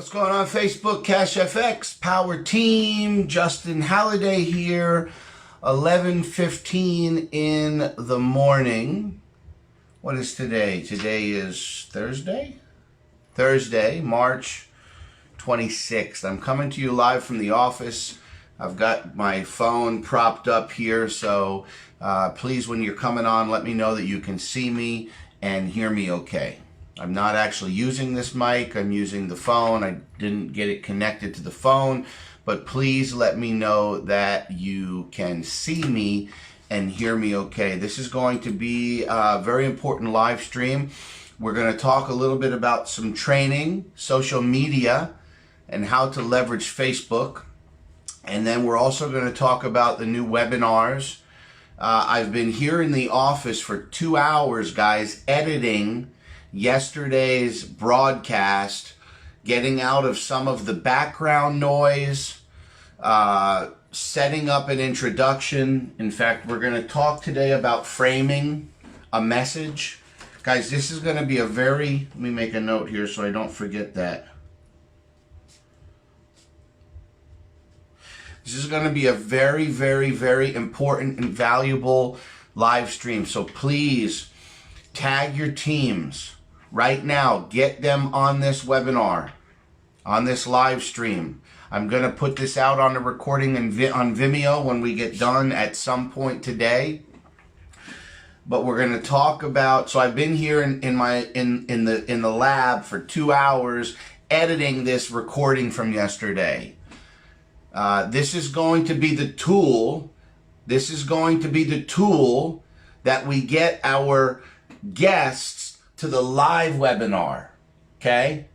What's going on Facebook? CFX Powerteam, Justin Halliday here, 11:15 in the morning. What is today? Today is Thursday? Thursday, March 26th. I'm coming to you live from the office. I've got my phone propped up here, so please, when you're coming on, let me know that you can see me and hear me okay. I'm not actually using this mic. I'm using the phone. I didn't get it connected to the phone, but please let me know that you can see me and hear me okay. This is going to be a very important live stream. We're going to talk a little bit about some training, social media, and how to leverage Facebook. And then we're also going to talk about the new webinars. I've been here in the office for 2 hours, guys, editing yesterday's broadcast, getting out of some of the background noise, setting up an introduction. In fact, we're going to talk today about framing a message. Guys, this is going to be a very, let me make a note here so I don't forget that. This is going to be a very, very, very important and valuable live stream. So please tag your teams right now. Get them on this webinar, on this live stream. I'm going to put this out on a recording on Vimeo when we get done at some point today. But we're going to talk about, so I've been here in the lab for 2 hours editing this recording from yesterday. This is going to be the tool. This is going to be the tool that we get our guests to the live webinar. Okay?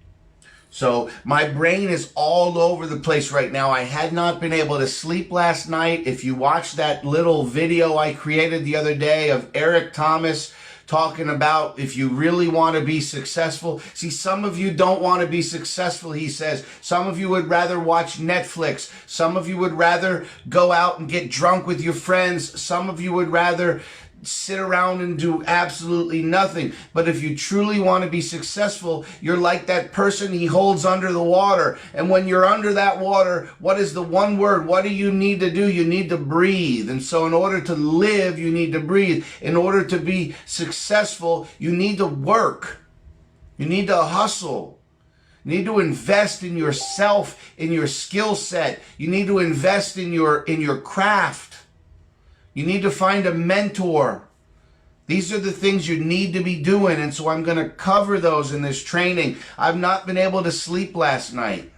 So my brain is all over the place right now. I had not been able to sleep last night. If you watched that little video I created the other day of Eric Thomas talking about if you really want to be successful. See, some of you don't want to be successful, he says. Some of you would rather watch Netflix. Some of you would rather go out and get drunk with your friends. Some of you would rather sit around and do absolutely nothing. But if you truly want to be successful, you're like that person he holds under the water. And when you're under that water, what is the one word? What do you need to do? You need to breathe. And so in order to live, you need to breathe. In order to be successful, you need to work. You need to hustle. You need to invest in yourself, in your skill set. You need to invest in your craft. You need to find a mentor. These are the things you need to be doing, and so I'm going to cover those in this training. I've not been able to sleep last night.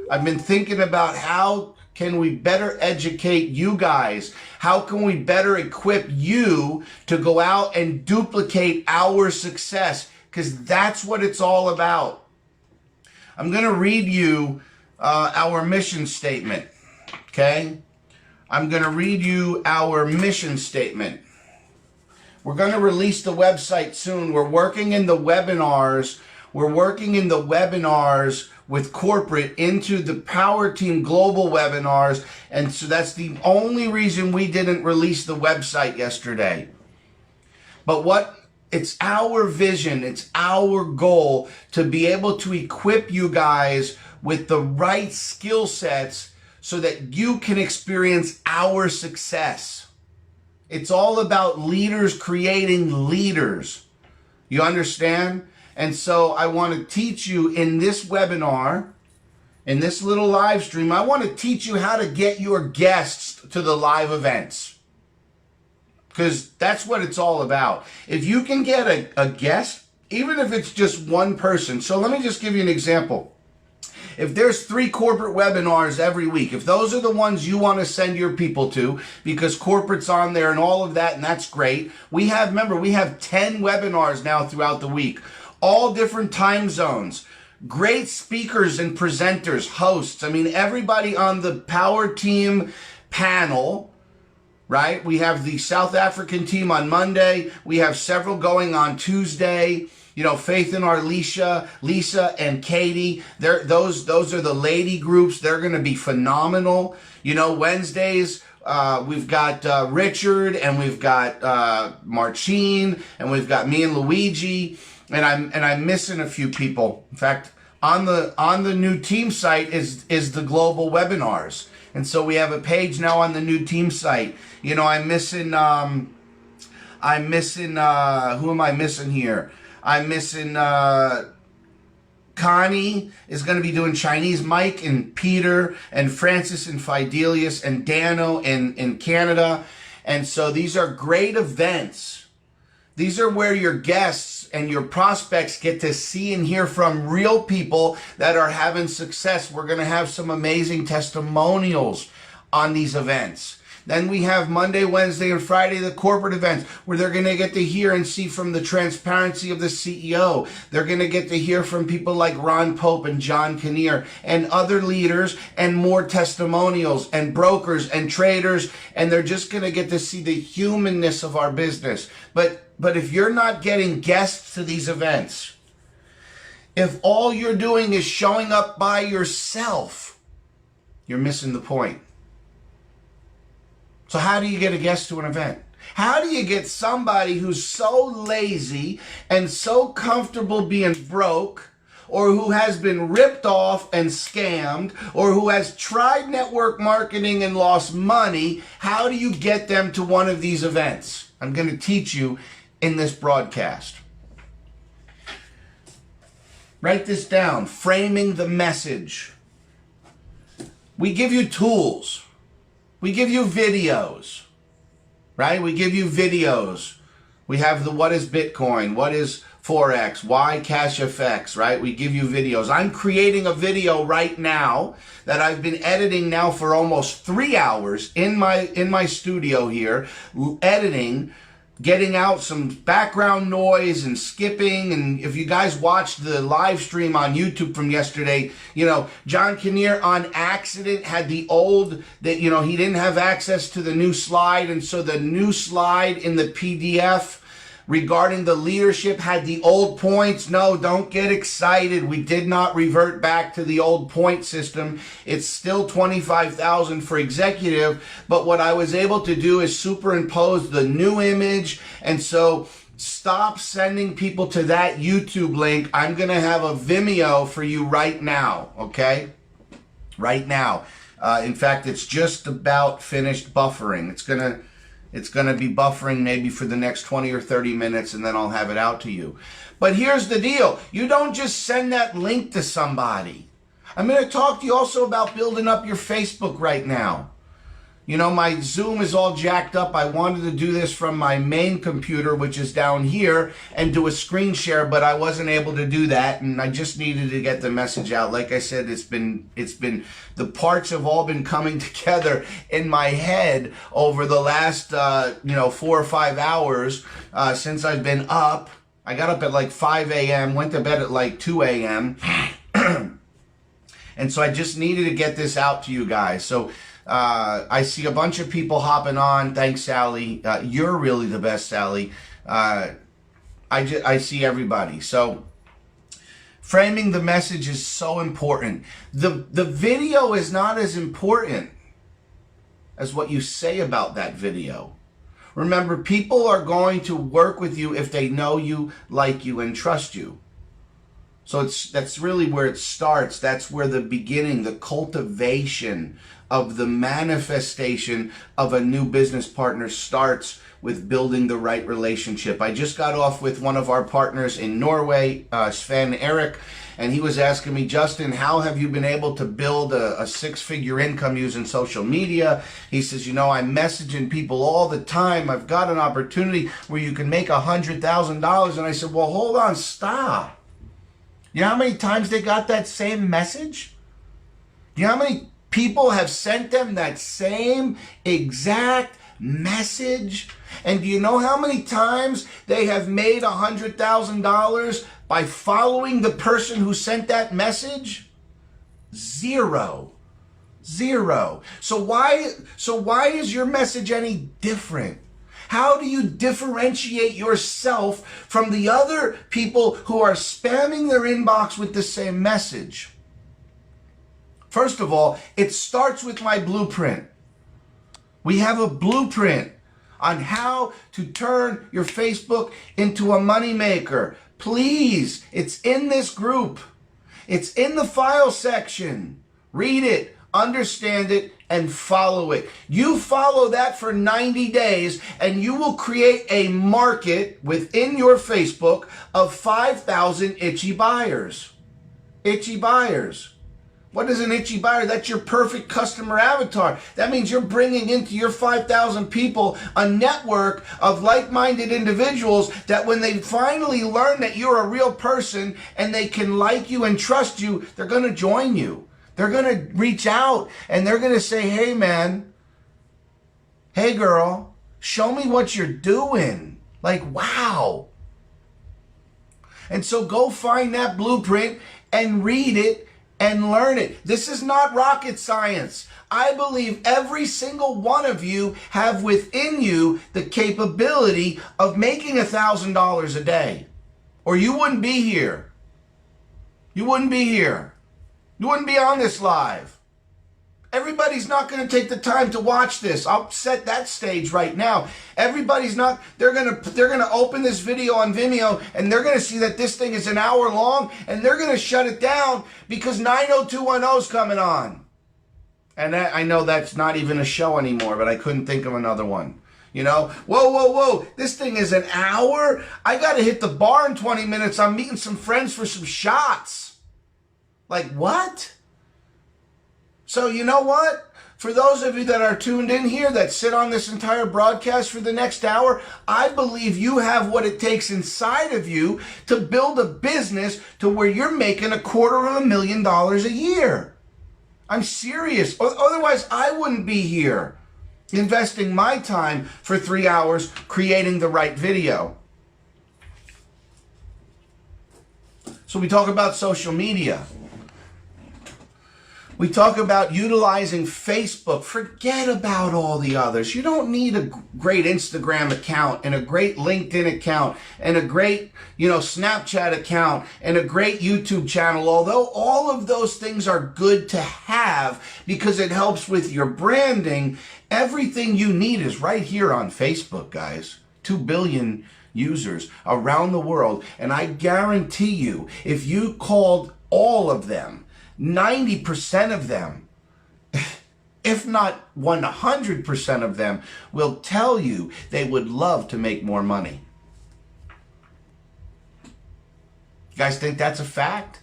I've been thinking about how can we better educate you guys? How can we better equip you to go out and duplicate our success? Because that's what it's all about. I'm going to read you our mission statement, okay? I'm going to read you our mission statement. We're going to release the website soon. We're working in the webinars. We're working in the webinars with corporate into the Powerteam Global webinars. And so that's the only reason we didn't release the website yesterday. But it's our vision, it's our goal to be able to equip you guys with the right skill sets so that you can experience our success. It's all about leaders creating leaders. You understand? And so I want to teach you in this webinar, in this little live stream, I want to teach you how to get your guests to the live events. Because that's what it's all about. If you can get a guest, even if it's just one person. So let me just give you an example. If there's 3 corporate webinars every week, if those are the ones you want to send your people to, because corporate's on there and all of that, and that's great. Remember, we have 10 webinars now throughout the week, all different time zones, great speakers and presenters, hosts. I mean, everybody on the Powerteam panel, right? We have the South African team on Monday. We have several going on Tuesday. You know, Faith and Arlisha, Lisa and Katie, those are the lady groups. They're going to be phenomenal. You know, Wednesdays, we've got Richard, and we've got Marcine, and we've got me and Luigi, and I'm missing a few people. In fact, on the new team site is the global webinars. And so we have a page now on the new team site. You know, I'm missing who am I missing here? I'm missing Connie is going to be doing Chinese, Mike and Peter and Francis and Fidelius and Dano in Canada. And so these are great events. These are where your guests and your prospects get to see and hear from real people that are having success. We're going to have some amazing testimonials on these events. Then we have Monday, Wednesday, and Friday, the corporate events, where they're going to get to hear and see from the transparency of the CEO. They're going to get to hear from people like Ron Pope and John Kinnear and other leaders and more testimonials and brokers and traders. And they're just going to get to see the humanness of our business. But if you're not getting guests to these events, if all you're doing is showing up by yourself, you're missing the point. So how do you get a guest to an event? How do you get somebody who's so lazy and so comfortable being broke, or who has been ripped off and scammed, or who has tried network marketing and lost money? How do you get them to one of these events? I'm going to teach you in this broadcast. Write this down. Framing the message. We give you tools. We give you videos, right? We give you videos. We have the what is Bitcoin, what is Forex, why Cash FX, right? We give you videos. I'm creating a video right now that I've been editing now for almost 3 hours in my studio here, editing, getting out some background noise and skipping. And if you guys watched the live stream on YouTube from yesterday, you know, John Kinnear on accident had the old, that, you know, he didn't have access to the new slide. And so the new slide in the PDF regarding the leadership had the old points. No, don't get excited. We did not revert back to the old point system. It's still 25,000 for executive, but what I was able to do is superimpose the new image. And so stop sending people to that YouTube link. I'm going to have a Vimeo for you right now, okay? Right now. In fact, it's just about finished buffering. It's going to be buffering maybe for the next 20 or 30 minutes, and then I'll have it out to you. But here's the deal. You don't just send that link to somebody. I'm going to talk to you also about building up your Facebook right now. You know, my Zoom is all jacked up. I wanted to do this from my main computer, which is down here, and do a screen share, but I wasn't able to do that, and I just needed to get the message out. Like I said, it's been the parts have all been coming together in my head over the last 4 or 5 hours since I've been up. I got up at like 5 a.m., went to bed at like 2 a.m. And so I just needed to get this out to you guys. So I see a bunch of people hopping on. Thanks, Sally. You're really the best, Sally. I see everybody. So framing the message is so important. The video is not as important as what you say about that video. Remember, people are going to work with you if they know you, like you, and trust you. So that's really where it starts. That's where the beginning, the cultivation of the manifestation of a new business partner starts, with building the right relationship. I just got off with one of our partners in Norway, Sven Erik, and he was asking me, Justin, how have you been able to build a six-figure income using social media? He says, you know, I'm messaging people all the time. I've got an opportunity where you can make $100,000. And I said, well, hold on, stop. You know how many times they got that same message? Do you know how many people have sent them that same exact message? And do you know how many times they have made $100,000 by following the person who sent that message? Zero. So why is your message any different? How do you differentiate yourself from the other people who are spamming their inbox with the same message? First of all, it starts with my blueprint. We have a blueprint on how to turn your Facebook into a moneymaker. Please, it's in this group. It's in the file section. Read it, understand it, and follow it. You follow that for 90 days and you will create a market within your Facebook of 5,000 itchy buyers. Itchy buyers. What is an itchy buyer? That's your perfect customer avatar. That means you're bringing into your 5,000 people a network of like-minded individuals that when they finally learn that you're a real person and they can like you and trust you, they're going to join you. They're going to reach out and they're going to say, hey man, hey girl, show me what you're doing. Like, wow. And so go find that blueprint and read it and learn it. This is not rocket science. I believe every single one of you have within you the capability of making $1,000 a day. Or you wouldn't be here. You wouldn't be here. You wouldn't be on this live. Everybody's not going to take the time to watch this. I'll set that stage right now. Everybody's not. They're going to open this video on Vimeo and they're going to see that this thing is an hour long and they're going to shut it down because 90210 is coming on. And I know that's not even a show anymore, but I couldn't think of another one. You know, whoa. This thing is an hour. I got to hit the bar in 20 minutes. I'm meeting some friends for some shots. Like what? So you know what? For those of you that are tuned in here, that sit on this entire broadcast for the next hour, I believe you have what it takes inside of you to build a business to where you're making $250,000 a year. I'm serious. Otherwise, I wouldn't be here investing my time for 3 hours creating the right video. So we talk about social media. We talk about utilizing Facebook. Forget about all the others. You don't need a great Instagram account and a great LinkedIn account and a great, Snapchat account and a great YouTube channel. Although all of those things are good to have because it helps with your branding, everything you need is right here on Facebook, guys. 2 billion users around the world. And I guarantee you, if you called all of them, 90% of them, if not 100% of them, will tell you they would love to make more money. You guys think that's a fact?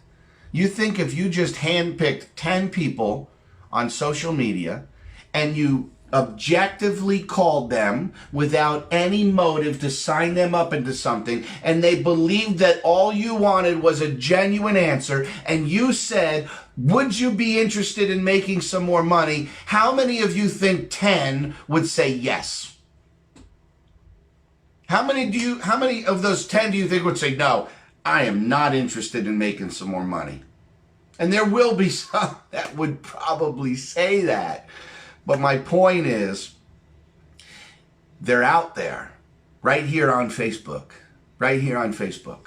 You think if you just handpicked 10 people on social media and you objectively called them without any motive to sign them up into something, and they believed that all you wanted was a genuine answer, and you said, would you be interested in making some more money? How many of you think 10 would say yes? How many of those 10 do you think would say, no, I am not interested in making some more money? And there will be some that would probably say that. But my point is, they're out there, right here on Facebook, right here on Facebook.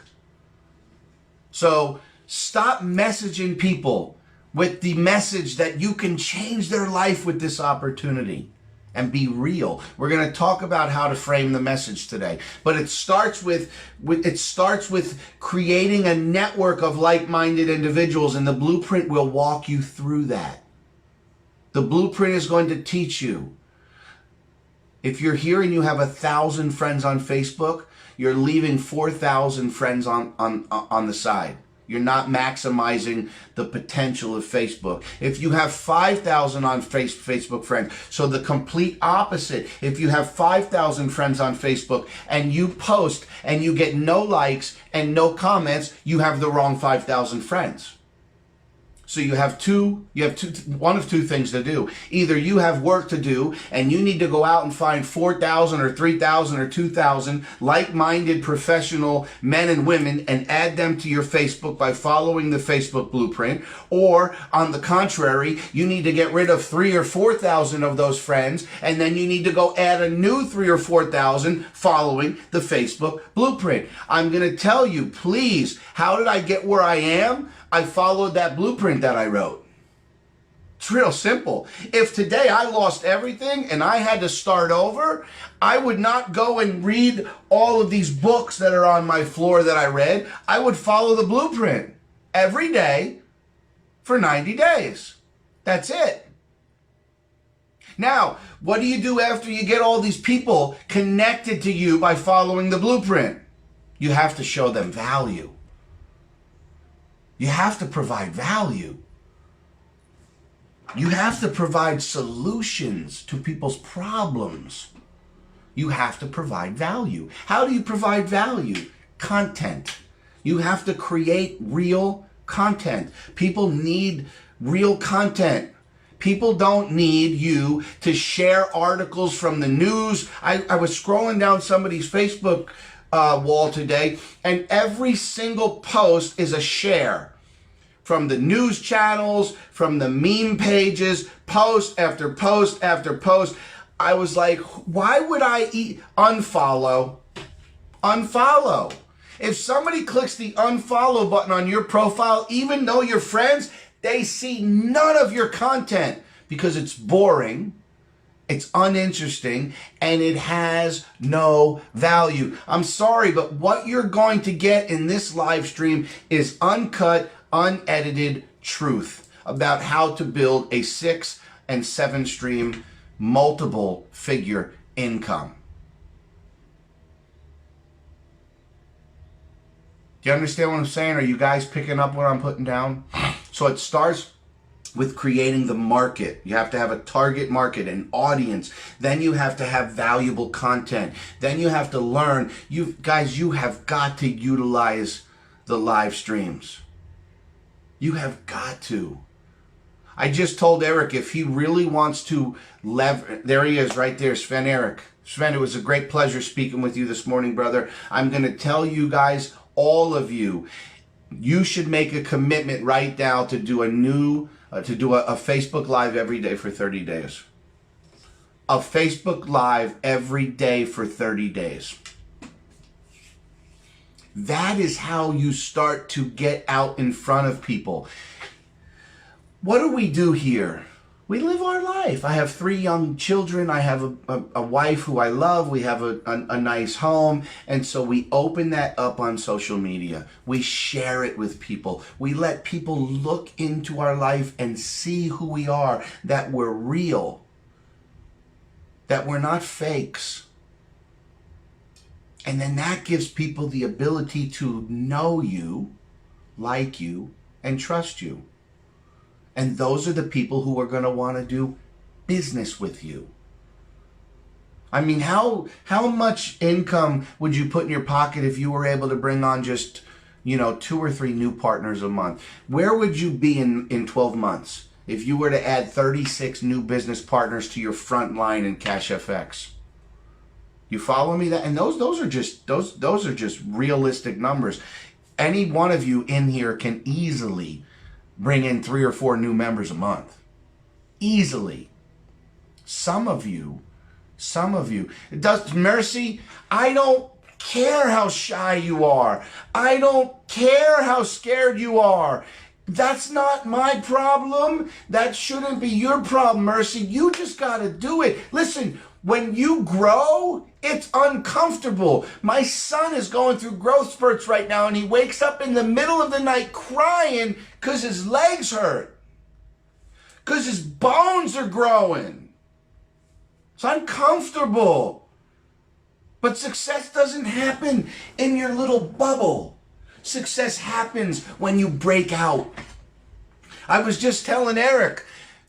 So stop messaging people with the message that you can change their life with this opportunity and be real. We're going to talk about how to frame the message today, but it starts with creating a network of like-minded individuals, and the blueprint will walk you through that. The blueprint is going to teach you. If you're here and you have 1,000 friends on Facebook, you're leaving 4,000 friends on the side. You're not maximizing the potential of Facebook. If you have 5,000 on Facebook friends, so the complete opposite. If you have 5,000 friends on Facebook and you post and you get no likes and no comments, you have the wrong 5,000 friends. So you have one of two things to do. Either you have work to do and you need to go out and find 4,000 or 3,000 or 2,000 like-minded professional men and women and add them to your Facebook by following the Facebook blueprint. Or on the contrary, you need to get rid of 3,000 or 4,000 of those friends, and then you need to go add a new 3,000 or 4,000 following the Facebook blueprint. I'm going to tell you, please, how did I get where I am? I followed that blueprint that I wrote. It's real simple. If today I lost everything and I had to start over, I would not go and read all of these books that are on my floor that I read. I would follow the blueprint every day for 90 days. That's it. Now, what do you do after you get all these people connected to you by following the blueprint? You have to show them value. You have to provide value. You have to provide solutions to people's problems. You have to provide value. How do you provide value? Content. You have to create real content. People need real content. People don't need you to share articles from the news. I was scrolling down somebody's Facebook wall today, and every single post is a share. From the news channels, from the meme pages, post after post after post. I was like, why would I unfollow? Unfollow. If somebody clicks the unfollow button on your profile, even though you're friends, they see none of your content because it's boring, it's uninteresting, and it has no value. I'm sorry, but what you're going to get in this live stream is uncut, unedited truth about how to build a 6 and 7 stream multiple figure income. Do you understand what I'm saying? Are you guys picking up what I'm putting down? So it starts with creating the market. You have to have a target market, an audience. Then you have to have valuable content. Then you have to learn. You have got to utilize the live streams. You have got to. I just told Eric if he really wants to there he is right there, Sven Eric. Sven, it was a great pleasure speaking with you this morning, brother. I'm going to tell you guys, all of you, you should make a commitment right now to do a Facebook Live every day for 30 days. A Facebook Live every day for 30 days. That is how you start to get out in front of people. What do we do here? We live our life. I have 3 young children. I have a wife who I love. We have a nice home. And so we open that up on social media. We share it with people. We let people look into our life and see who we are, that we're real, that we're not fakes. And then that gives people the ability to know you, like you, and trust you. And those are the people who are going to want to do business with you. I mean, how much income would you put in your pocket if you were able to bring on just, 2 or 3 new partners a month? Where would you be in 12 months if you were to add 36 new business partners to your front line in CashFX? You follow me? That and those are just realistic numbers. Any one of you in here can easily bring in 3 or 4 new members a month. Easily. Some of you. It does, Mercy, I don't care how shy you are. I don't care how scared you are. That's not my problem. That shouldn't be your problem, Mercy. You just got to do it. Listen, when you grow, it's uncomfortable. My son is going through growth spurts right now, and he wakes up in the middle of the night crying because his legs hurt, because his bones are growing. It's uncomfortable. But success doesn't happen in your little bubble. Success happens when you break out. I was just telling Eric,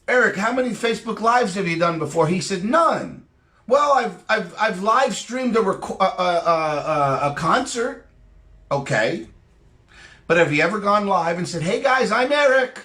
how many Facebook Lives have you done before? He said, none. Well, I've live streamed a concert. Okay. But have you ever gone live and said, hey guys, I'm Eric.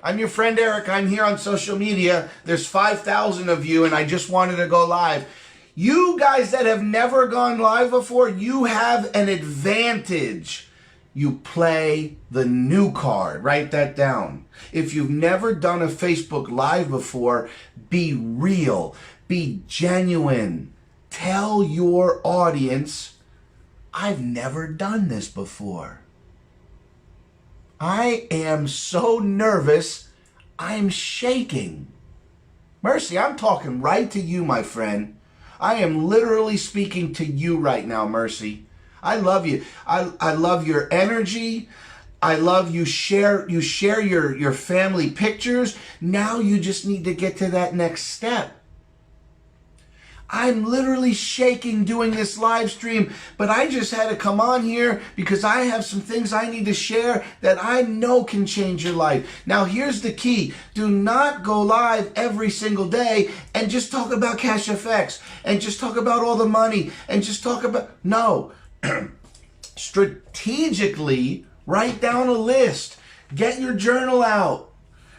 I'm your friend Eric. I'm here on social media. There's 5,000 of you and I just wanted to go live. You guys that have never gone live before, you have an advantage. You play the new card. Write that down. If you've never done a Facebook Live before, be real. Be genuine. Tell your audience, I've never done this before. I am so nervous, I'm shaking. Mercy, I'm talking right to you, my friend. I am literally speaking to you right now, Mercy. I love you. I love your energy. I love you share your family pictures. Now you just need to get to that next step. I'm literally shaking doing this live stream, but I just had to come on here because I have some things I need to share that I know can change your life. Now, here's the key. Do not go live every single day and just talk about Cash FX and just talk about all the money and just talk about, no. Strategically, write down a list. Get your journal out.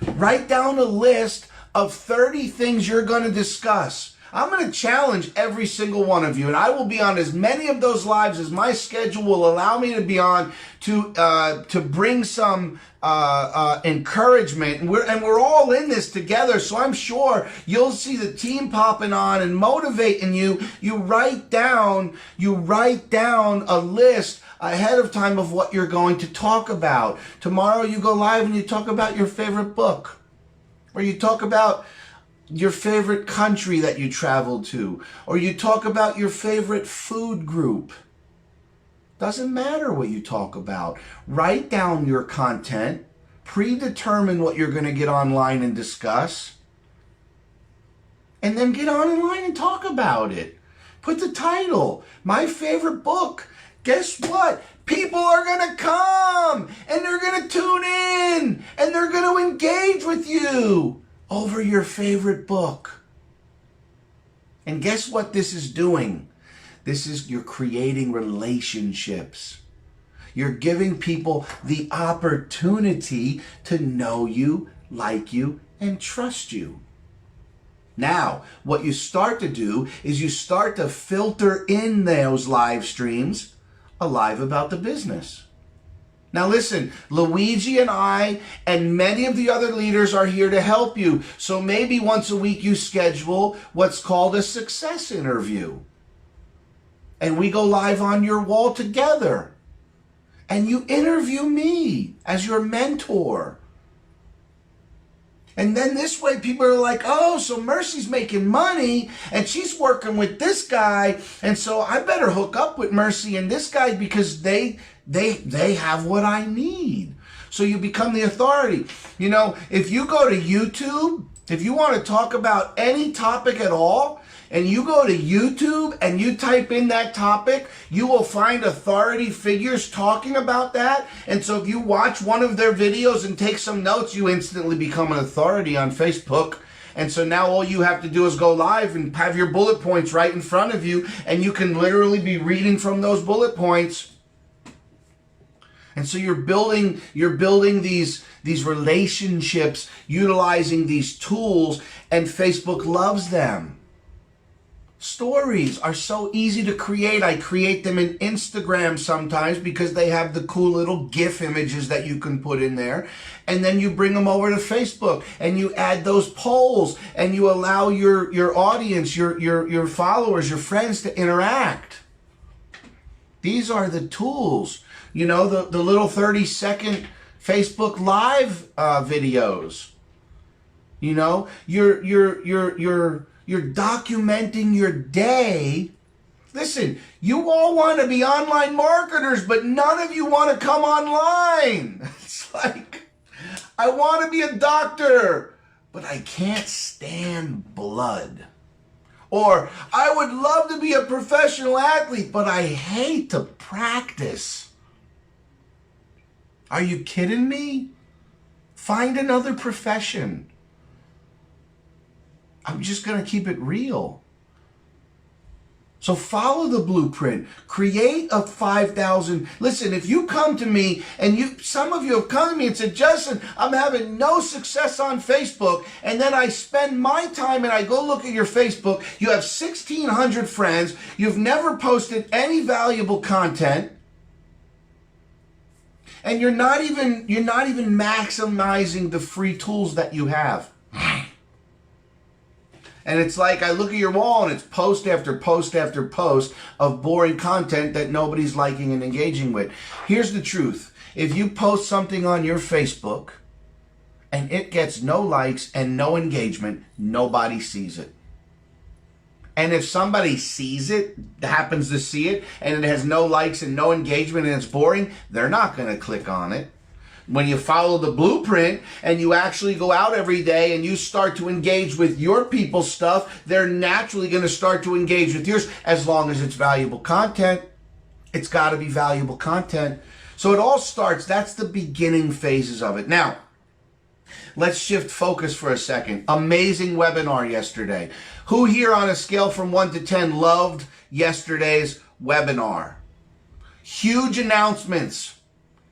Write down a list of 30 things you're going to discuss. I'm going to challenge every single one of you, and I will be on as many of those lives as my schedule will allow me to be on to bring some encouragement. And we're all in this together, so I'm sure you'll see the team popping on and motivating you. You write down a list ahead of time of what you're going to talk about. Tomorrow you go live and you talk about your favorite book, or you talk about your favorite country that you traveled to, or you talk about your favorite food group. Doesn't matter what you talk about. Write down your content, predetermine what you're going to get online and discuss, and then get online and talk about it. Put the title, my favorite book. Guess what? People are going to come and they're going to tune in and they're going to engage with you over your favorite book. And guess what this is doing? You're creating relationships. You're giving people the opportunity to know you, like you, and trust you. Now, what you start to do is you start to filter in those live streams a live about the business. Now listen, Luigi and I and many of the other leaders are here to help you. So maybe once a week you schedule what's called a success interview. And we go live on your wall together. And you interview me as your mentor. And then this way people are like, oh, so Mercy's making money and she's working with this guy. And so I better hook up with Mercy and this guy because they have what I need. So you become the authority. You know, if you go to YouTube, if you want to talk about any topic at all, and you go to YouTube and you type in that topic, you will find authority figures talking about that. And so if you watch one of their videos and take some notes, you instantly become an authority on Facebook. And so now all you have to do is go live and have your bullet points right in front of you, and you can literally be reading from those bullet points. And so you're building these relationships, utilizing these tools, and Facebook loves them. Stories are so easy to create. I create them in Instagram sometimes because they have the cool little GIF images that you can put in there. And then you bring them over to Facebook and you add those polls and you allow your audience, your followers, your friends to interact. These are the tools. You know, the little 30-second Facebook Live videos. You know, you're documenting your day. Listen, you all want to be online marketers, but none of you want to come online. It's like, I want to be a doctor, but I can't stand blood. Or, I would love to be a professional athlete, but I hate to practice. Are you kidding me? Find another profession. I'm just going to keep it real. So follow the blueprint. Create a 5,000. Listen, if you come to me and some of you have come to me and said, Justin, I'm having no success on Facebook. And then I spend my time and I go look at your Facebook. You have 1,600 friends. You've never posted any valuable content. And you're not even maximizing the free tools that you have. And it's like I look at your wall and it's post after post after post of boring content that nobody's liking and engaging with. Here's the truth. If you post something on your Facebook and it gets no likes and no engagement, nobody sees it. And if somebody sees it, happens to see it, and it has no likes and no engagement and it's boring, they're not going to click on it. When you follow the blueprint and you actually go out every day and you start to engage with your people's stuff, they're naturally going to start to engage with yours, as long as it's valuable content. It's got to be valuable content. So it all starts, that's the beginning phases of it. Now, let's shift focus for a second. Amazing webinar yesterday. Who here on a scale from 1 to 10 loved yesterday's webinar? Huge announcements.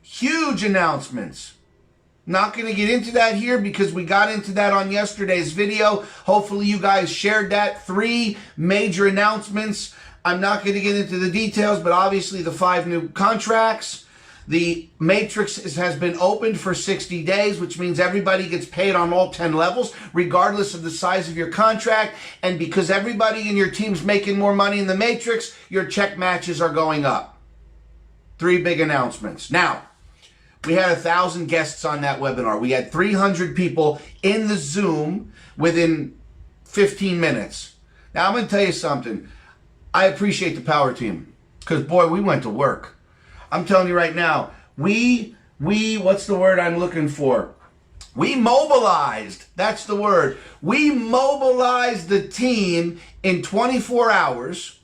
Huge announcements. Not going to get into that here because we got into that on yesterday's video. Hopefully you guys shared that. 3 major announcements. I'm not going to get into the details, but obviously the 5 new contracts. The matrix has been opened for 60 days, which means everybody gets paid on all 10 levels, regardless of the size of your contract. And because everybody in your team's making more money in the matrix, your check matches are going up. 3 big announcements. Now, we had 1,000 guests on that webinar. We had 300 people in the Zoom within 15 minutes. Now, I'm going to tell you something. I appreciate the Power Team because, boy, we went to work. I'm telling you right now, we what's the word I'm looking for? We mobilized. That's the word. We mobilized the team in 24 hours,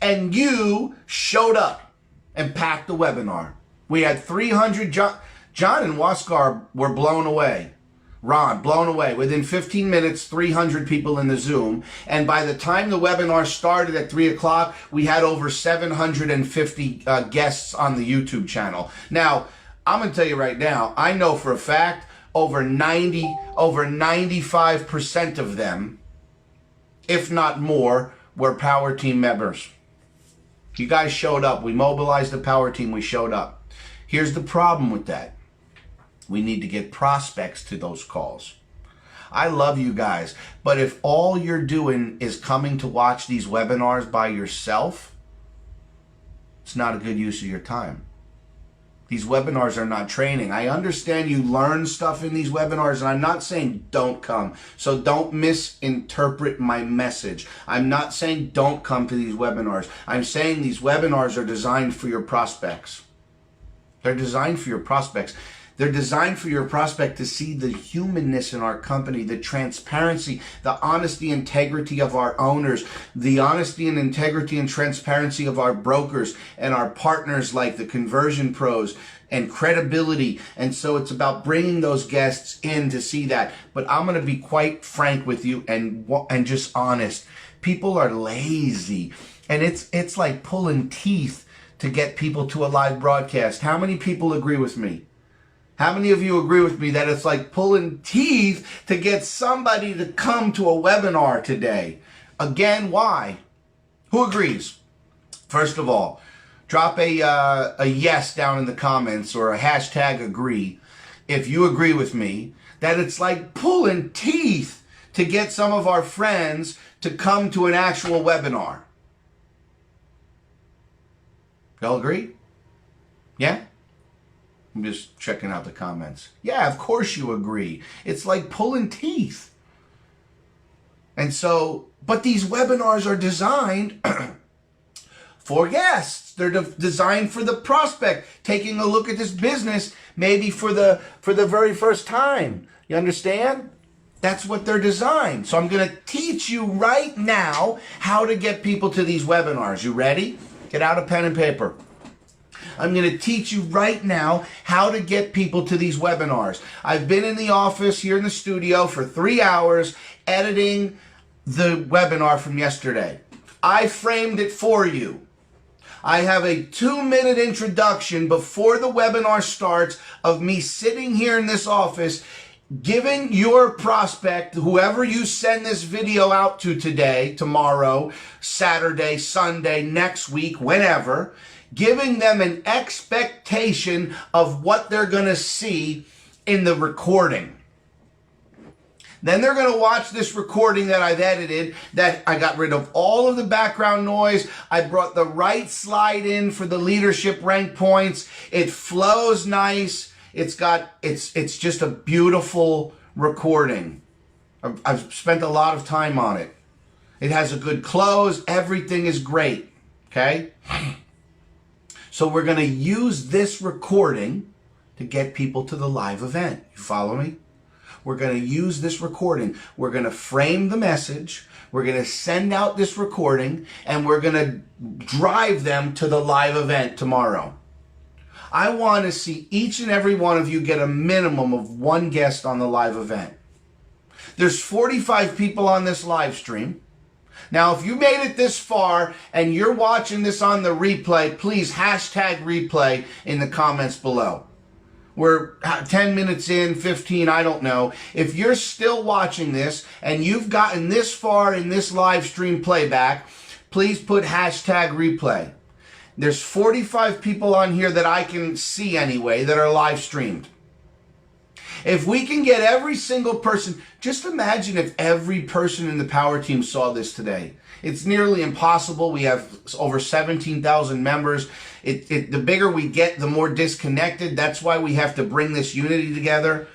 and you showed up and packed the webinar. We had 300. John and Waskar were blown away. Ron, blown away. Within 15 minutes, 300 people in the Zoom. And by the time the webinar started at 3 o'clock, we had over 750 guests on the YouTube channel. Now, I'm going to tell you right now, I know for a fact over 95% of them, if not more, were Power Team members. You guys showed up. We mobilized the Power Team. We showed up. Here's the problem with that. We need to get prospects to those calls. I love you guys, but if all you're doing is coming to watch these webinars by yourself, it's not a good use of your time. These webinars are not training. I understand you learn stuff in these webinars, and I'm not saying don't come. So don't misinterpret my message. I'm not saying don't come to these webinars. I'm saying these webinars are designed for your prospects. They're designed for your prospects. They're designed for your prospect to see the humanness in our company, the transparency, the honesty, integrity of our owners, the honesty and integrity and transparency of our brokers and our partners like the conversion pros and credibility. And so it's about bringing those guests in to see that. But I'm going to be quite frank with you and just honest. People are lazy, and it's like pulling teeth to get people to a live broadcast. How many people agree with me? How many of you agree with me that it's like pulling teeth to get somebody to come to a webinar today? Again, why? Who agrees? First of all, drop a yes down in the comments or a hashtag agree if you agree with me that it's like pulling teeth to get some of our friends to come to an actual webinar. Y'all agree? Yeah? I'm just checking out the comments. Yeah, of course you agree. It's like pulling teeth. And so, but these webinars are designed for guests. They're designed for the prospect taking a look at this business maybe for the very first time. You understand? That's what they're designed. So I'm going to teach you right now how to get people to these webinars. You ready? Get out a pen and paper. I'm going to teach you right now how to get people to these webinars. I've been in the office here in the studio for 3 hours editing the webinar from yesterday. I framed it for you. I have a 2-minute introduction before the webinar starts of me sitting here in this office giving your prospect, whoever you send this video out to today, tomorrow, Saturday, Sunday, next week, whenever, giving them an expectation of what they're going to see in the recording. Then they're going to watch this recording that I've edited, that I got rid of all of the background noise. I brought the right slide in for the leadership rank points. It flows nice. It's just a beautiful recording. I've spent a lot of time on it. It has a good close. Everything is great. Okay? So we're going to use this recording to get people to the live event. You follow me? We're going to use this recording. We're going to frame the message. We're going to send out this recording, and we're going to drive them to the live event tomorrow. I want to see each and every one of you get a minimum of one guest on the live event. There's 45 people on this live stream. Now, if you made it this far and you're watching this on the replay, please hashtag replay in the comments below. We're 10 minutes in, 15, I don't know. If you're still watching this and you've gotten this far in this live stream playback, please put hashtag replay. There's 45 people on here that I can see anyway that are live streamed. If we can get every single person, just imagine if every person in the Power Team saw this today. It's nearly impossible. We have over 17,000 members. The bigger we get, the more disconnected. That's why we have to bring this unity together.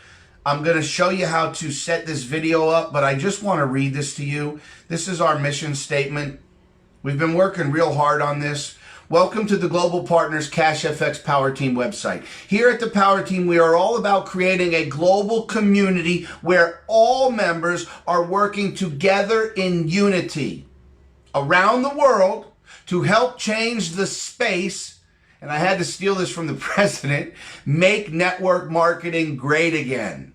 I'm going to show you how to set this video up, but I just want to read this to you. This is our mission statement. We've been working real hard on this. Welcome to the Global Partners CFX Powerteam website. Here at the Power Team, we are all about creating a global community where all members are working together in unity around the world to help change the space, and I had to steal this from the president, make network marketing great again.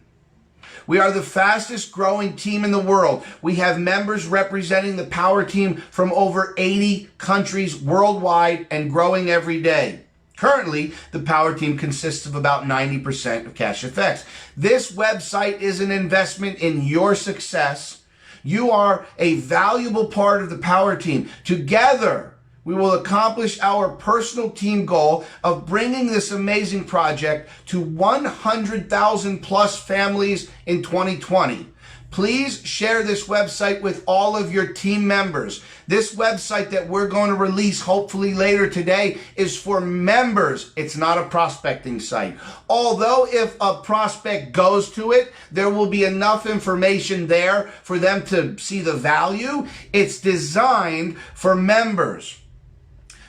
We are the fastest growing team in the world. We have members representing the Power Team from over 80 countries worldwide and growing every day. Currently, the Power Team consists of about 90% of CashFX. This website is an investment in your success. You are a valuable part of the Power Team. Together, we will accomplish our personal team goal of bringing this amazing project to 100,000 plus families in 2020. Please share this website with all of your team members. This website that we're going to release hopefully later today is for members. It's not a prospecting site. Although if a prospect goes to it, there will be enough information there for them to see the value. It's designed for members.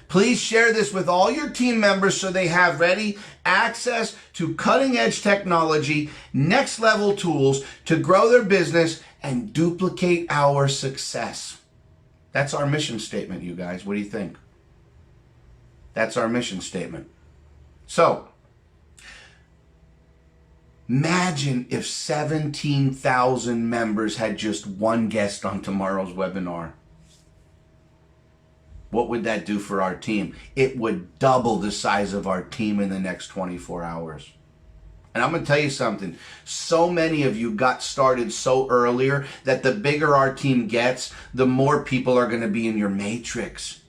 Please share this with all your team members so they have ready access to cutting-edge technology, next-level tools to grow their business and duplicate our success. That's our mission statement, you guys. What do you think? That's our mission statement. So, imagine if 17,000 members had just one guest on tomorrow's webinar. What would that do for our team? It would double the size of our team in the next 24 hours. And I'm going to tell you something. So many of you got started so earlier that the bigger our team gets, the more people are going to be in your matrix.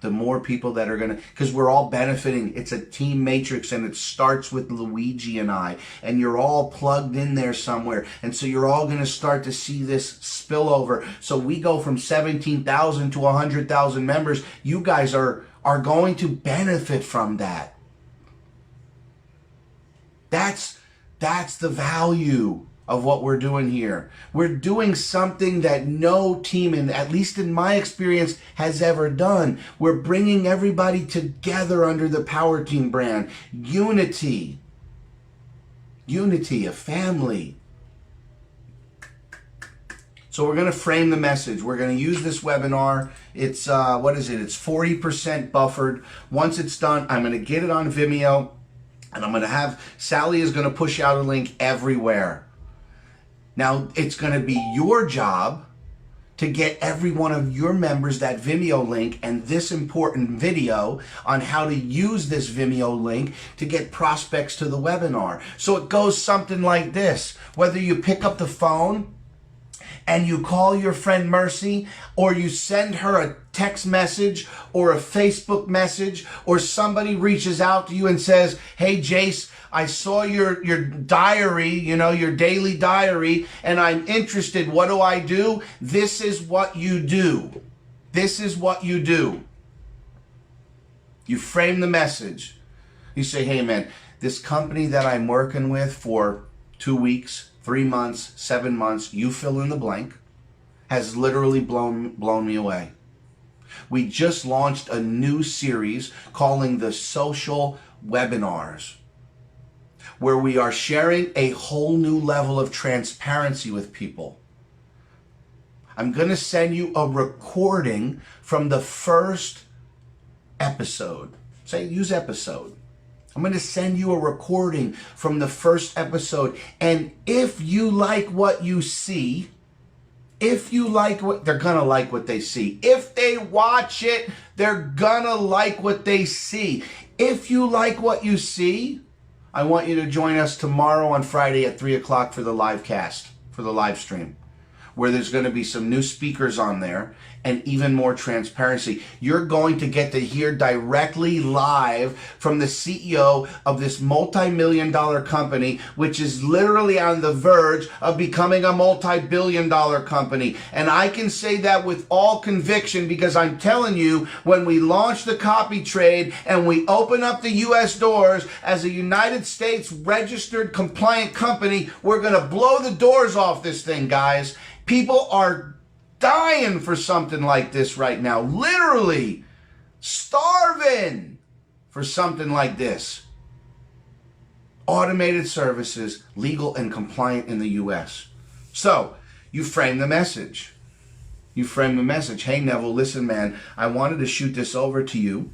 The more people that are going to, because we're all benefiting. It's a team matrix and it starts with Luigi and I, and you're all plugged in there somewhere. And so you're all going to start to see this spill over. So we go from 17,000 to 100,000 members. You guys are going to benefit from that. That's the value of what we're doing here. We're doing something that no team, at least in my experience, has ever done. We're bringing everybody together under the Power Team brand. Unity. Unity, a family. So we're going to frame the message. We're going to use this webinar. It's, what is it? It's 40% buffered. Once it's done, I'm going to get it on Vimeo, and I'm going to have, Sally is going to push out a link everywhere. Now, it's going to be your job to get every one of your members that Vimeo link and this important video on how to use this Vimeo link to get prospects to the webinar. So it goes something like this. Whether you pick up the phone and you call your friend Mercy, or you send her a text message or a Facebook message, or somebody reaches out to you and says, hey, Jace, I saw your diary, your daily diary, and I'm interested. What do I do? This is what you do. This is what you do. You frame the message. You say, hey, man, this company that I'm working with for 2 weeks, 3 months, 7 months, you fill in the blank, has literally blown me away. We just launched a new series calling the Social webinars where we are sharing a whole new level of transparency with people. I'm going to send you a recording from the first episode. Say, use episode. I'm going to send you a recording from the first episode. And if you like what you see, if you like what, they're going to like what they see. If they watch it, they're going to like what they see. If you like what you see, I want you to join us tomorrow on Friday at 3 o'clock for the live cast, for the live stream, where there's going to be some new speakers on there and even more transparency. You're going to get to hear directly live from the CEO of this multi-million-dollar company, which is literally on the verge of becoming a multi-billion-dollar company. And I can say that with all conviction because I'm telling you, when we launch the copy trade and we open up the U.S. doors as a United States registered compliant company, we're going to blow the doors off this thing, guys. People are dying for something like this right now. Literally starving for something like this. Automated services, legal and compliant in the U.S. So, you frame the message. You frame the message. Hey, Neville, listen, man, I wanted to shoot this over to you.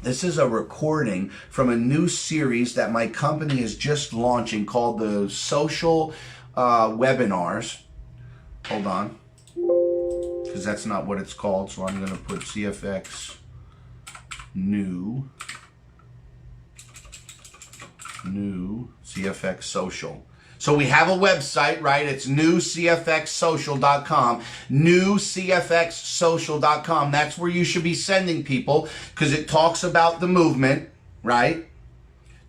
This is a recording from a new series that my company is just launching called the Social Webinars. Hold on, because that's not what it's called. So I'm going to put CFX new CFX Social. So we have a website, right? It's newcfxsocial.com, newcfxsocial.com. That's where you should be sending people because it talks about the movement, right?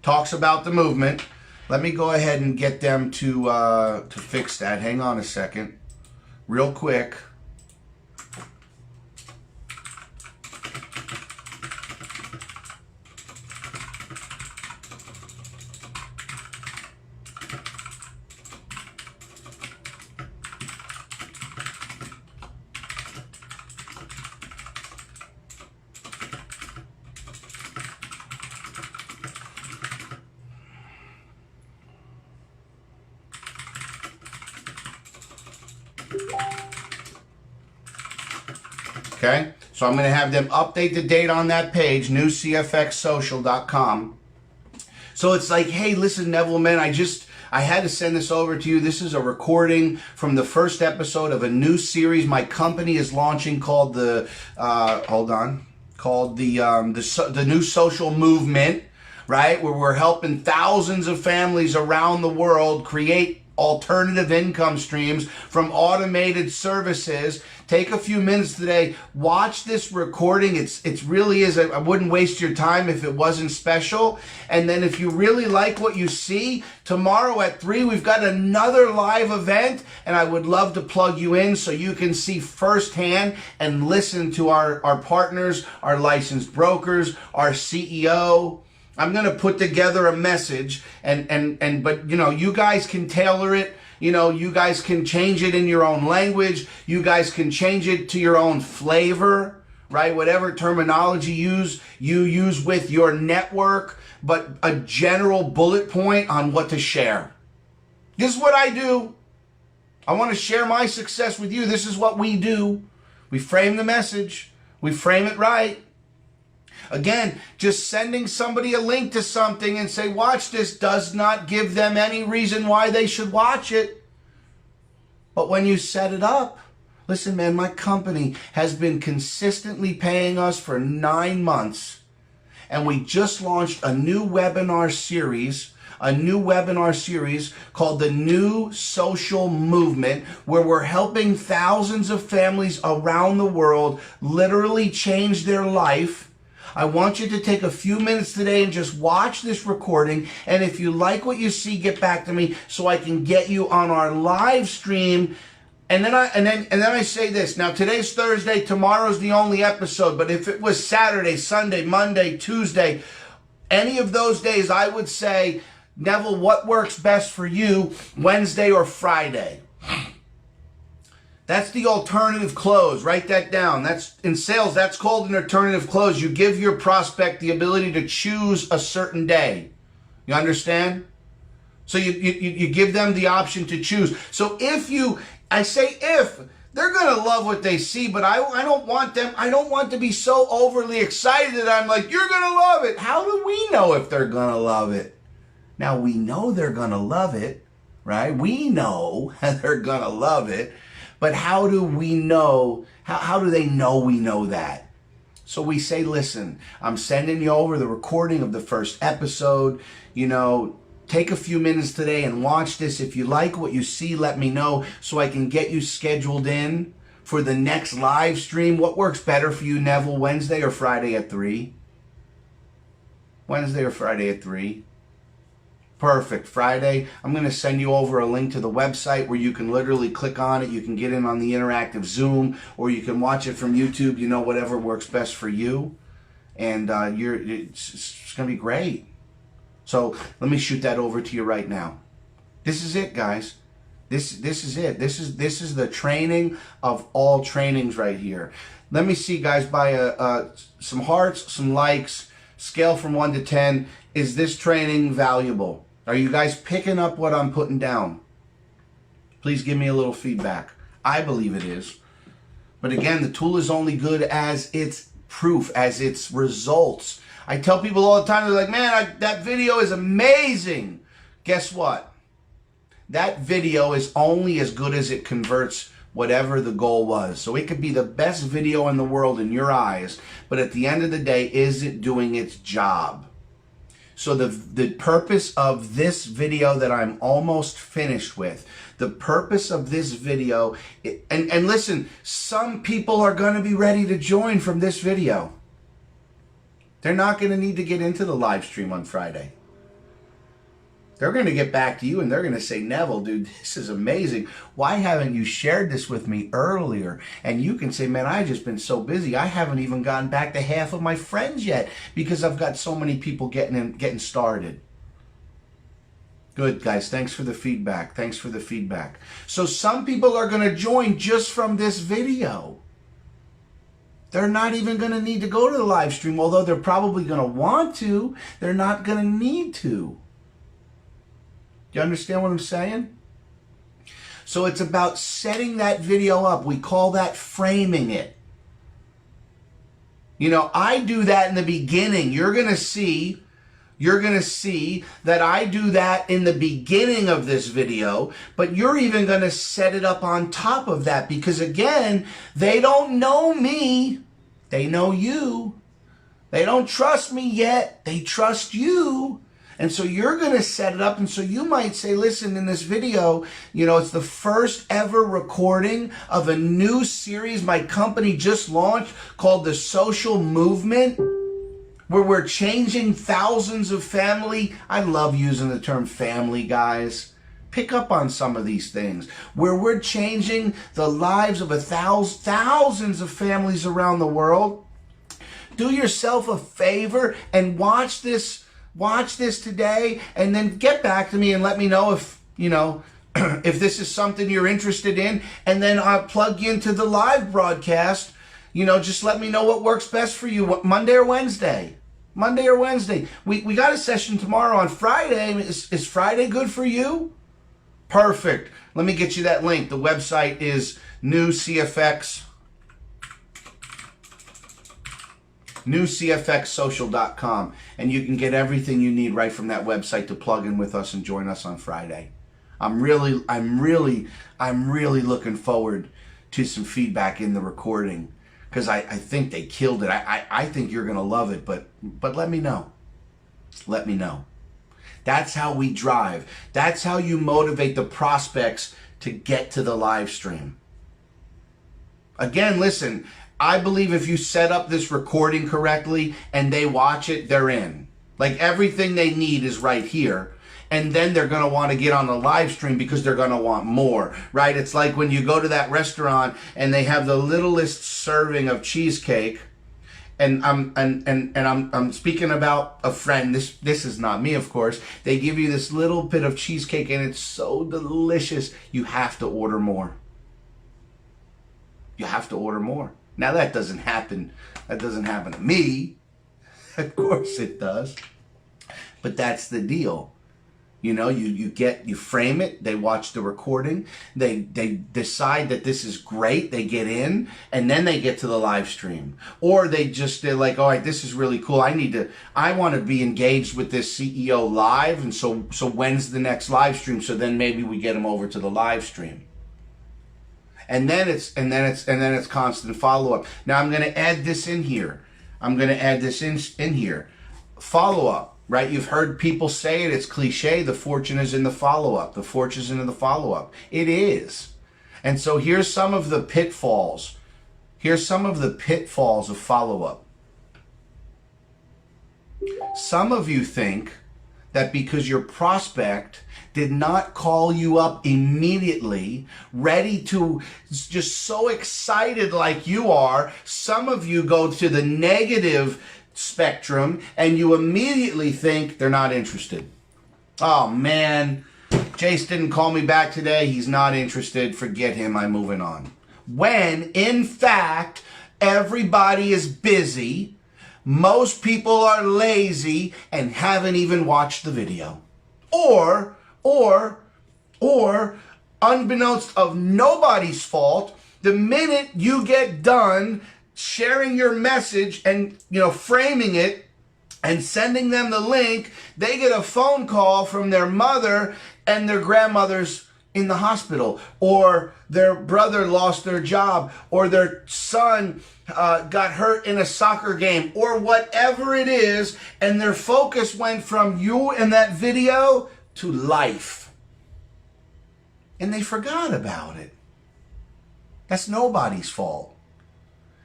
Talks about the movement. Let me go ahead and get them to fix that. Hang on a second. Real quick. Okay, so I'm going to have them update the date on that page, newcfxsocial.com. So it's like, hey, listen, Neville, man, I had to send this over to you. This is a recording from the first episode of a new series my company is launching called the New Social Movement, right? Where we're helping thousands of families around the world create alternative income streams from automated services. Take a few minutes today, watch this recording. It's really is, I wouldn't waste your time if it wasn't special. And then if you really like what you see, tomorrow at 3, we've got another live event, and I would love to plug you in so you can see firsthand and listen to our partners, our licensed brokers, our CEO. I'm going to put together a message but you know, you guys can tailor it. You know, you guys can change it in your own language. You guys can change it to your own flavor, right? Whatever terminology you use with your network, but a general bullet point on what to share. This is what I do. I want to share my success with you. This is what we do. We frame the message. We frame it right. Again, just sending somebody a link to something and say, watch this, does not give them any reason why they should watch it. But when you set it up, listen, man, my company has been consistently paying us for 9 months. And we just launched a new webinar series called the New Social Movement, where we're helping thousands of families around the world literally change their life. I want you to take a few minutes today and just watch this recording. And if you like what you see, get back to me so I can get you on our live stream. And then I say this. Now, today's Thursday. Tomorrow's the only episode. But if it was Saturday, Sunday, Monday, Tuesday, any of those days, I would say, Neville, what works best for you, Wednesday or Friday? That's the alternative close. Write that down. That's in sales, that's called an alternative close. You give your prospect the ability to choose a certain day. You understand? So you give them the option to choose. So I say if, they're going to love what they see, but I don't want to be so overly excited that I'm like, you're going to love it. How do we know if they're going to love it? Now, we know they're going to love it, right? We know they're going to love it, but how do we know? How do they know we know that? So we say, listen, I'm sending you over the recording of the first episode. Take a few minutes today and watch this. If you like what you see, let me know so I can get you scheduled in for the next live stream. What works better for you, Neville, Wednesday or Friday at 3? Wednesday or Friday at 3? Perfect. Friday, I'm going to send you over a link to the website where you can literally click on it. You can get in on the interactive Zoom, or you can watch it from YouTube, whatever works best for you. And it's going to be great. So let me shoot that over to you right now. This is it, guys. This is it. This is the training of all trainings right here. Let me see, guys, by some hearts, some likes, scale from 1 to 10. Is this training valuable? Are you guys picking up what I'm putting down? Please give me a little feedback. I believe it is. But again, the tool is only good as its proof, as its results. I tell people all the time, they're like, man, that video is amazing. Guess what? That video is only as good as it converts whatever the goal was. So it could be the best video in the world in your eyes, but at the end of the day, is it doing its job? So the purpose of this video that I'm almost finished with, the purpose of this video, and listen, some people are going to be ready to join from this video. They're not going to need to get into the live stream on Friday. They're going to get back to you and they're going to say, Neville, dude, this is amazing. Why haven't you shared this with me earlier? And you can say, man, I've just been so busy. I haven't even gotten back to half of my friends yet because I've got so many people getting started. Good, guys. Thanks for the feedback. Thanks for the feedback. So some people are going to join just from this video. They're not even going to need to go to the live stream, although they're probably going to want to. They're not going to need to. Do you understand what I'm saying? So it's about setting that video up. We call that framing it. I do that in the beginning. You're going to see that I do that in the beginning of this video, but you're even going to set it up on top of that because, again, they don't know me. They know you. They don't trust me yet. They trust you. And so you're going to set it up. And so you might say, listen, in this video, it's the first ever recording of a new series my company just launched called The Social Movement, where we're changing thousands of family. I love using the term family, guys. Pick up on some of these things, where we're changing the lives of thousands of families around the world. Do yourself a favor and watch this today, and then get back to me and let me know if if this is something you're interested in, and then I'll plug you into the live broadcast. Just let me know what works best for you, Monday or Wednesday. We got a session tomorrow on Friday. Is Friday good for you? Perfect. Let me get you that link. The website is newcfxsocial.com, and you can get everything you need right from that website to plug in with us and join us on Friday. I'm really looking forward to some feedback in the recording because I think they killed it. I think you're gonna love it, but let me know. Let me know. That's how we drive. That's how you motivate the prospects to get to the live stream. Again, listen, I believe if you set up this recording correctly and they watch it, they're in. Like everything they need is right here. And then they're going to want to get on the live stream because they're going to want more, right? It's like when you go to that restaurant and they have the littlest serving of cheesecake. And I'm speaking about a friend. This is not me, of course. They give you this little bit of cheesecake and it's so delicious. You have to order more. you have to order more. Now that doesn't happen. That doesn't happen to me. Of course it does. But that's the deal. You know, you frame it, they watch the recording, they decide that this is great, they get in, and then they get to the live stream. Or they're like, all right, this is really cool. I want to be engaged with this CEO live, and so when's the next live stream? So then maybe we get them over to the live stream. And then it's constant follow-up. Now I'm going to add this in here. In here. Follow-up. Right? You've heard people say it. It's cliche. The fortune is in the follow-up. The fortune is in the follow-up. It is. And so here's some of the pitfalls. Here's some of the pitfalls of follow-up. Some of you think that because your prospect did not call you up immediately, ready to, just so excited like you are, some of you go to the negative spectrum and you immediately think they're not interested. Oh man, Jace didn't call me back today. He's not interested. Forget him. I'm moving on. When in fact, everybody is busy. Most people are lazy and haven't even watched the video. Or unbeknownst of nobody's fault, the minute you get done sharing your message and, framing it and sending them the link, they get a phone call from their mother and their grandmother's in the hospital, or their brother lost their job, or their son got hurt in a soccer game, or whatever it is, and their focus went from you and that video to life. And they forgot about it. That's nobody's fault.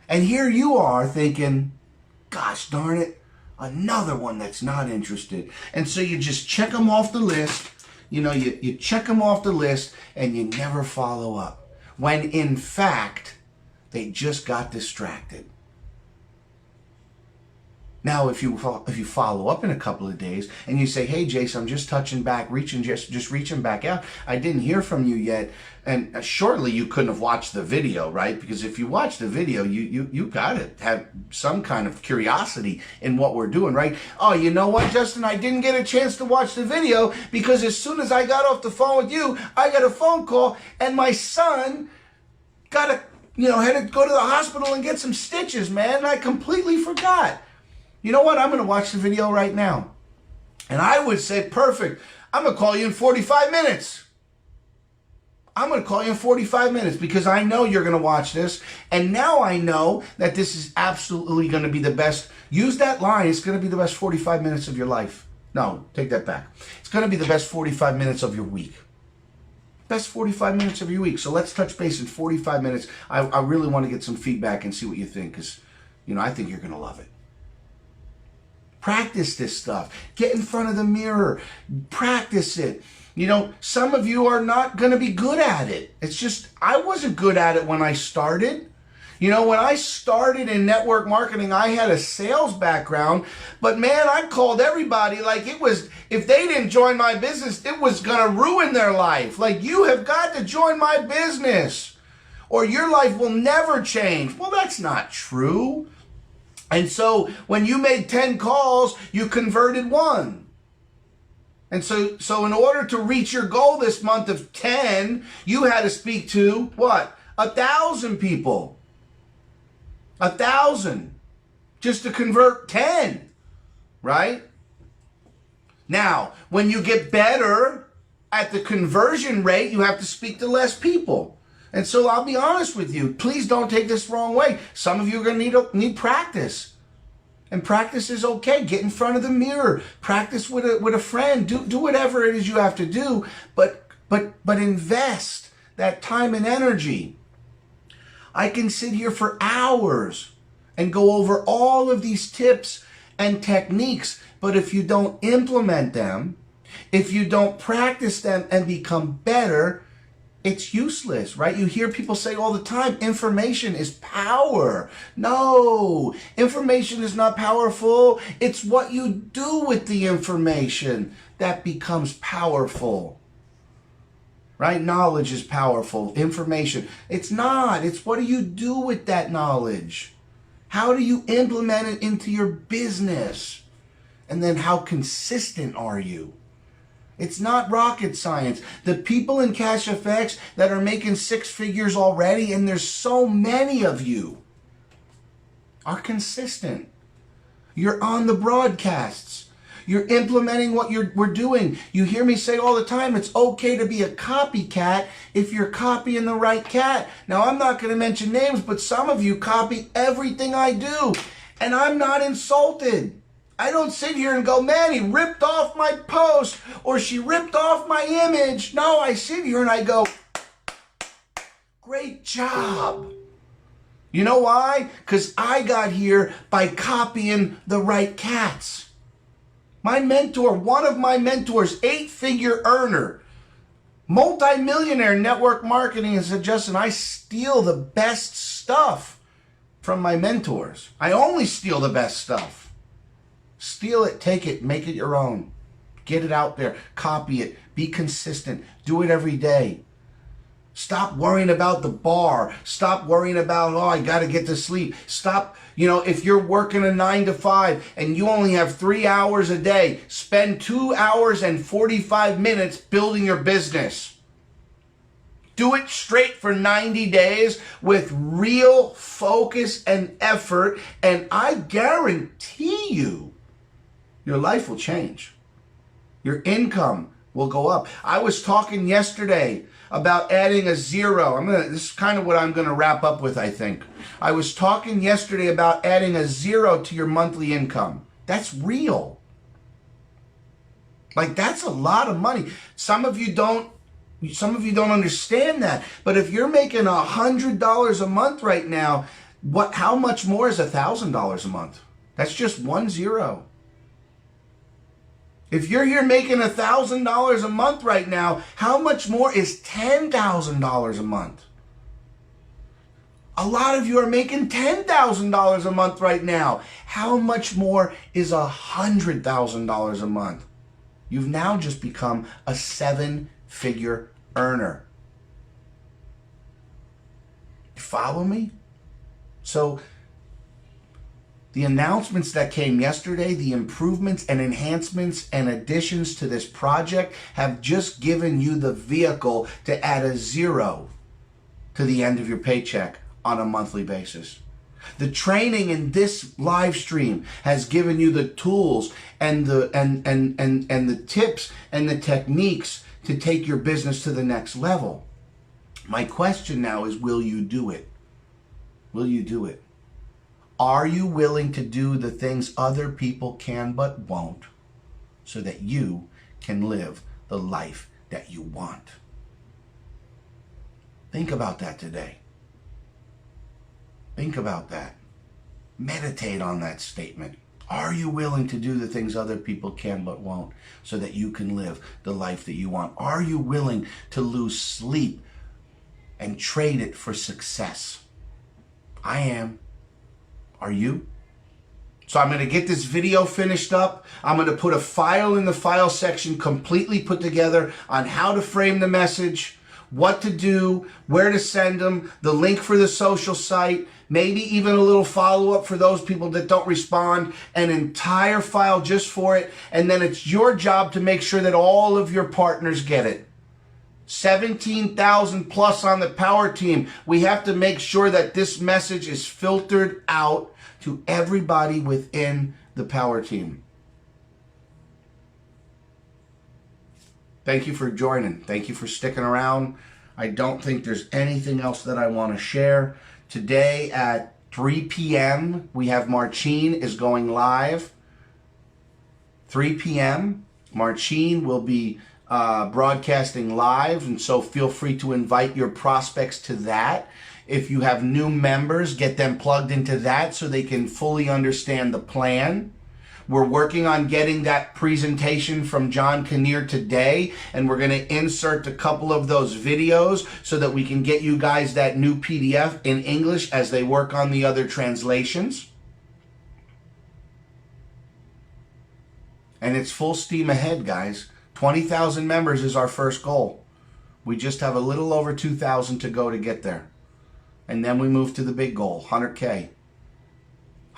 And here you are thinking, gosh darn it, another one that's not interested. And so you just check them off the list. You check them off the list and you never follow up. When in fact, they just got distracted. Now, if you follow up in a couple of days and you say, hey, Jace, I'm just touching back, just reaching back out. I didn't hear from you yet. And shortly, you couldn't have watched the video, right? Because if you watch the video, you got to have some kind of curiosity in what we're doing, right? Oh, you know what, Justin? I didn't get a chance to watch the video because as soon as I got off the phone with you, I got a phone call and my son had to go to the hospital and get some stitches, man. And I completely forgot. You know what? I'm going to watch the video right now. And I would say, perfect. I'm going to call you in 45 minutes. I'm going to call you in 45 minutes because I know you're going to watch this. And now I know that this is absolutely going to be the best. Use that line. It's going to be the best 45 minutes of your life. No, take that back. It's going to be the best 45 minutes of your week. Best 45 minutes of your week. So let's touch base in 45 minutes. I really want to get some feedback and see what you think because, I think you're going to love it. Practice this stuff. Get in front of the mirror. Practice it. Some of you are not going to be good at it. It's just, I wasn't good at it when I started. When I started in network marketing, I had a sales background, but man, I called everybody like it was, if they didn't join my business, it was going to ruin their life. Like, you have got to join my business or your life will never change. Well, that's not true. And so when you made 10 calls, you converted 1. And so in order to reach your goal this month of 10, you had to speak to what? 1,000 people. 1,000 just to convert 10, right? Now, when you get better at the conversion rate, you have to speak to less people. And so I'll be honest with you. Please don't take this the wrong way. Some of you are going to need practice. And practice is okay. Get in front of the mirror. Practice with a friend. Do whatever it is you have to do. But invest that time and energy. I can sit here for hours and go over all of these tips and techniques. But if you don't implement them, if you don't practice them and become better, it's useless, right? You hear people say all the time, information is power. No, information is not powerful. It's what you do with the information that becomes powerful. right? Knowledge is powerful. Information. It's not. It's what do you do with that knowledge? How do you implement it into your business? And then how consistent are you? It's not rocket science. The people in CashFX that are making six figures already, and there's so many of you, are consistent. You're on the broadcasts. You're implementing what we're doing. You hear me say all the time, it's okay to be a copycat if you're copying the right cat. Now, I'm not going to mention names, but some of you copy everything I do, and I'm not insulted. I don't sit here and go, man, he ripped off my post or she ripped off my image. No, I sit here and I go, great job. You know why? Because I got here by copying the right cats. My mentor, one of my mentors, 8-figure earner, multi-millionaire network marketing, and said, Justin, I steal the best stuff from my mentors. I only steal the best stuff. Steal it, take it, make it your own. Get it out there, copy it, be consistent, do it every day. Stop worrying about the bar. Stop worrying about, oh, I got to get to sleep. Stop, if you're working a 9 to 5 and you only have 3 hours a day, spend 2 hours and 45 minutes building your business. Do it straight for 90 days with real focus and effort, and I guarantee you, your life will change. Your income will go up. I was talking yesterday about adding a zero. This is kind of what I'm going to wrap up with, I think. I was talking yesterday about adding a zero to your monthly income. That's real. Like, that's a lot of money. Some of you don't understand that. But if you're making $100 a month right now, how much more is $1,000 a month? That's just 1 0. If you're here making $1,000 a month right now, how much more is $10,000 a month? A lot of you are making $10,000 a month right now. How much more is $100,000 a month? You've now just become a 7-figure earner. You follow me? So, the announcements that came yesterday, the improvements and enhancements and additions to this project have just given you the vehicle to add a zero to the end of your paycheck on a monthly basis. The training in this live stream has given you the tools and the tips and the techniques to take your business to the next level. My question now is, will you do it? Will you do it? Are you willing to do the things other people can but won't so that you can live the life that you want? Think about that today. Think about that. Meditate on that statement. Are you willing to do the things other people can but won't so that you can live the life that you want? Are you willing to lose sleep and trade it for success? I am. Are you? So I'm going to get this video finished up. I'm going to put a file in the file section completely put together on how to frame the message, what to do, where to send them, the link for the social site, maybe even a little follow-up for those people that don't respond, an entire file just for it, and then it's your job to make sure that all of your partners get it. 17,000 plus on the power team. We have to make sure that this message is filtered out to everybody within the power team. Thank you for joining. Thank you for sticking around. I don't think there's anything else that I want to share. Today at 3 p.m., we have Marcin is going live. 3 p.m., Marcin will be broadcasting live, and so feel free to invite your prospects to that. If you have new members, get them plugged into that so they can fully understand the plan. We're working on getting that presentation from John Kinnear today, and we're going to insert a couple of those videos so that we can get you guys that new PDF in English as they work on the other translations. And it's full steam ahead, guys. 20,000 members is our first goal. We just have a little over 2,000 to go to get there. And then we move to the big goal, 100K.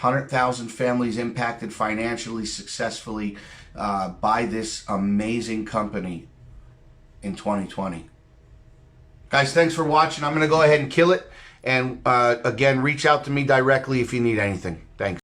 100,000 families impacted financially, successfully by this amazing company in 2020. Guys, thanks for watching. I'm going to go ahead and kill it. And again, reach out to me directly if you need anything. Thanks.